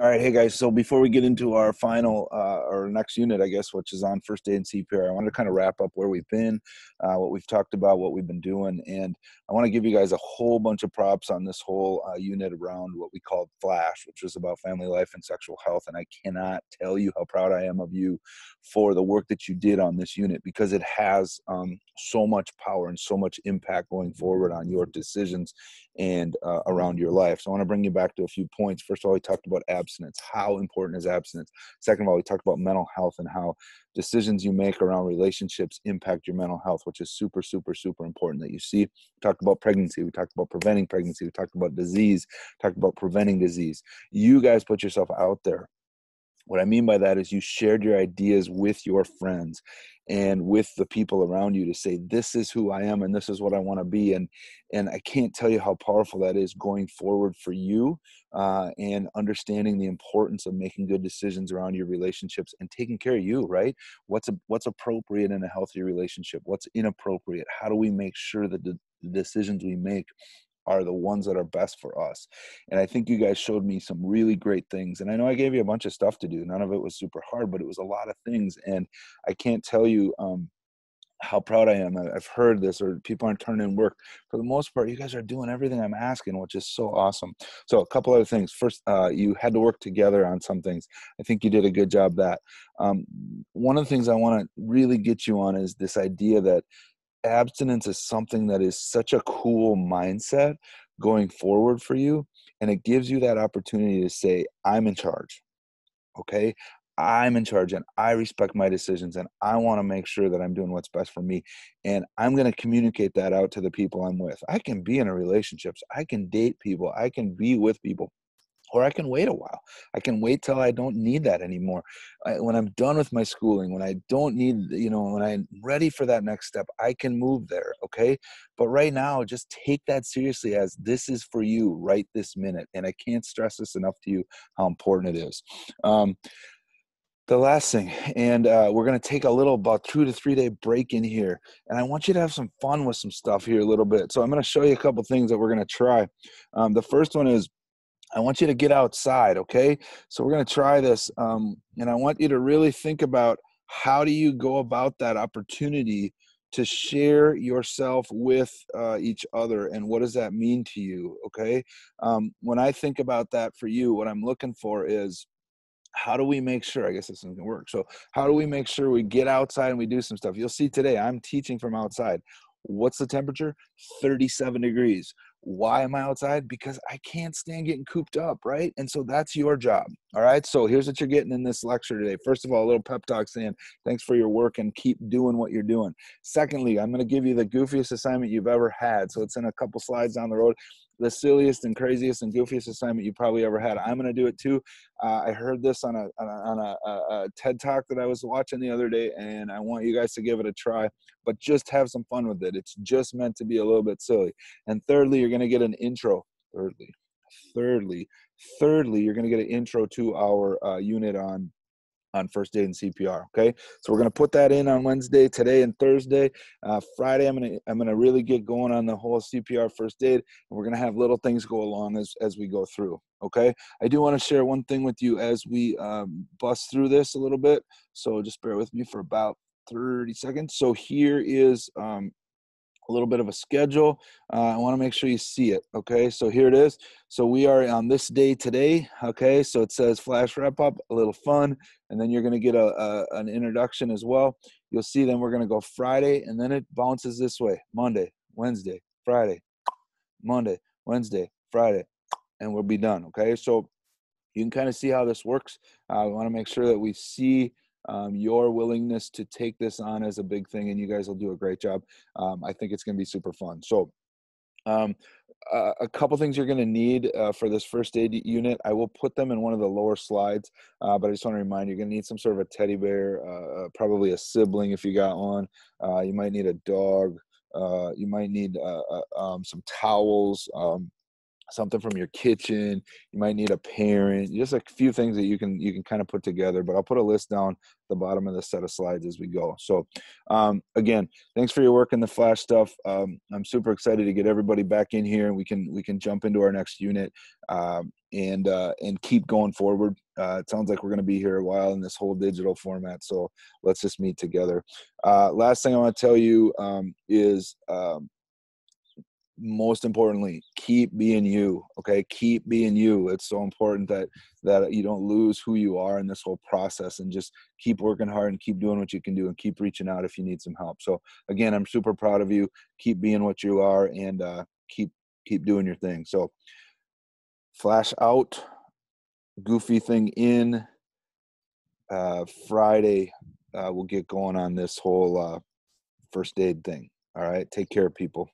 All right, hey guys. So before we get into our final or next unit, I guess, which is on first aid and CPR, I want to kind of wrap up where we've been, what we've talked about, what we've been doing, and I want to give you guys a whole bunch of props on this whole unit around what we called Flash, which is about family life and sexual health. And I cannot tell you how proud I am of you for the work that you did on this unit because it has so much power and so much impact going forward on your decisions and around your life. So I want to bring you back to a few points. First of all, we talked about abstinence. How important is abstinence? Second of all, we talked about mental health and how decisions you make around relationships impact your mental health, which is super, super, super important that you see. We talked about pregnancy. We talked about preventing pregnancy. We talked about disease. We talked about preventing disease. You guys put yourself out there. What I mean by that is you shared your ideas with your friends and with the people around you to say, this is who I am and this is what I want to be. And I can't tell you how powerful that is going forward for you and understanding the importance of making good decisions around your relationships and taking care of you, right? What's appropriate in a healthy relationship? What's inappropriate? How do we make sure that the decisions we make are the ones that are best for us? And I think you guys showed me some really great things. And I know I gave you a bunch of stuff to do. None of it was super hard, but it was a lot of things. And I can't tell you how proud I am. I've heard this, or people aren't turning in work. For the most part, you guys are doing everything I'm asking, which is so awesome. So a couple other things. First, you had to work together on some things. I think you did a good job that. One of the things I want to really get you on is this idea that abstinence is something that is such a cool mindset going forward for you. And it gives you that opportunity to say, I'm in charge. Okay. I'm in charge and I respect my decisions and I want to make sure that I'm doing what's best for me. And I'm going to communicate that out to the people I'm with. I can be in a relationships. I can date people. I can be with people, or I can wait a while. I can wait till I don't need that anymore. When I'm done with my schooling, when I don't need, when I'm ready for that next step, I can move there. Okay. But right now, just take that seriously as this is for you right this minute. And I can't stress this enough to you how important it is. The last thing, and we're going to take a little about 2 to 3 day break in here. And I want you to have some fun with some stuff here a little bit. So I'm going to show you a couple things that we're going to try. The first one is, I want you to get outside, okay? So we're going to try this, and I want you to really think about how do you go about that opportunity to share yourself with each other, and what does that mean to you, okay? When I think about that for you, what I'm looking for is, how do we make sure, I guess this isn't gonna work. So how do we make sure we get outside and we do some stuff? You'll see today, I'm teaching from outside. What's the temperature? 37 degrees. Why am I outside? Because I can't stand getting cooped up, right? And so that's your job. All right. So here's what you're getting in this lecture today. First of all, a little pep talk saying, thanks for your work and keep doing what you're doing. Secondly, I'm going to give you the goofiest assignment you've ever had. So it's in a couple slides down the road. The silliest and craziest and goofiest assignment you probably ever had. I'm going to do it too. I heard this on a TED Talk that I was watching the other day, and I want you guys to give it a try, but just have some fun with it. It's just meant to be a little bit silly. And thirdly, you're going to get an intro. Thirdly, you're going to get an intro to our unit on first aid and CPR. Okay, so we're gonna put that in on Wednesday, today, and Thursday. Friday, I'm gonna really get going on the whole CPR first aid, and we're gonna have little things go along as we go through. Okay, I do want to share one thing with you as we bust through this a little bit. So just bear with me for about 30 seconds. So here is a little bit of a schedule. I want to make sure you see it. Okay, so here it is. So we are on this day today. Okay, so it says flash wrap up, a little fun, and then you're going to get an introduction as well. You'll see then we're going to go Friday, and then it bounces this way: Monday, Wednesday, Friday, Monday, Wednesday, Friday, and we'll be done. Okay, so you can kind of see how this works. We want to make sure that we see your willingness to take this on as a big thing, and you guys will do a great job. I think it's going to be super fun. So um, a couple things you're going to need for this first aid unit. I will put them in one of the lower slides, but I just want to remind you, you're going to need some sort of a teddy bear, probably a sibling if you got one. You might need a dog. You might need some towels. Something from your kitchen. You might need a parent, just a few things that you can kind of put together, but I'll put a list down at the bottom of the set of slides as we go. So again, thanks for your work in the flash stuff. I'm super excited to get everybody back in here, and we can jump into our next unit. and keep going forward. It sounds like we're going to be here a while in this whole digital format, so let's just meet together. Last thing I want to tell you is most importantly, keep being you. Okay, keep being you. It's so important that you don't lose who you are in this whole process, and just keep working hard and keep doing what you can do and keep reaching out if you need some help. So again, I'm super proud of you. Keep being what you are, and keep doing your thing. So flash out, goofy thing in. Friday, we'll get going on this whole first aid thing. All right, take care, people.